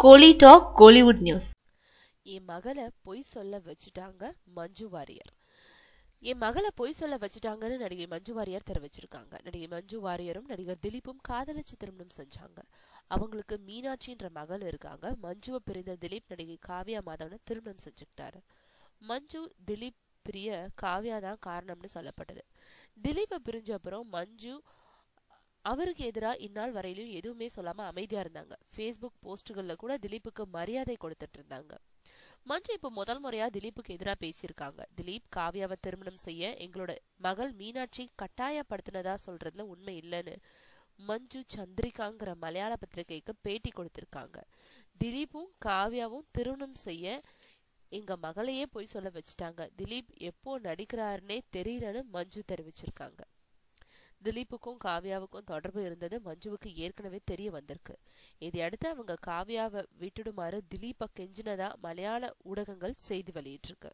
கோலி talk Kollywood news. என் மகளை பொய் சொல்ல வச்சுட்டாங்க மஞ்சு வாரியர். என் மகளை பொய் சொல்ல வச்சுட்டாங்கன்னு நடிகை மஞ்சு வாரியர் தெரிவிச்சிருக்காங்க. நடிகை மஞ்சு வாரியரும் நடிகர் திலீப்பும் காதலிச்சு திருமணம் செஞ்சாங்க. அவங்களுக்கு மீனாட்சின்ற மகள் இருக்காங்க. மஞ்சுவை பிரிந்த திலீப் நடிகை காவ்யா மாதவனை திருமணம் செஞ்சுக்கிட்டாரு. மஞ்சு திலீப் பிரிய காவ்யா தான் காரணம்னு சொல்லப்பட்டது. திலீப்பை பிரிஞ்ச அப்புறம் மஞ்சு அவருக்கு எதிராக இந்நாள் வரையிலும் எதுவுமே சொல்லாம அமைதியா இருந்தாங்க. ஃபேஸ்புக் போஸ்டுகள்ல கூட திலீப்புக்கு மரியாதை கொடுத்துட்டு இருந்தாங்க. மஞ்சு இப்ப முதல் முறையா திலீப்புக்கு எதிராக பேசியிருக்காங்க. திலீப் காவ்யாவை திருமணம் செய்ய எங்களோட மகள் மீனாட்சி கட்டாயப்படுத்தினதா சொல்றதுல உண்மை இல்லைன்னு மஞ்சு சந்திரிகாங்கிற மலையாள பத்திரிகைக்கு பேட்டி கொடுத்திருக்காங்க. திலீப்பும் காவ்யாவும் திருமணம் செய்ய எங்க மகளையே போய் சொல்ல வச்சுட்டாங்க. திலீப் எப்போ நடிக்கிறாருன்னே தெரியலன்னு மஞ்சு தெரிவிச்சிருக்காங்க. திலீப்புக்கும் காவ்யாவுக்கும் தொடர்பு இருந்தது மஞ்சுவுக்கு ஏற்கனவே தெரிய வந்திருக்கு. இதையடுத்து அவங்க காவ்யாவை விட்டுடுமாறு திலீப்பை கெஞ்சினதா மலையாள ஊடகங்கள் செய்தி வெளியிட்டிருக்கு.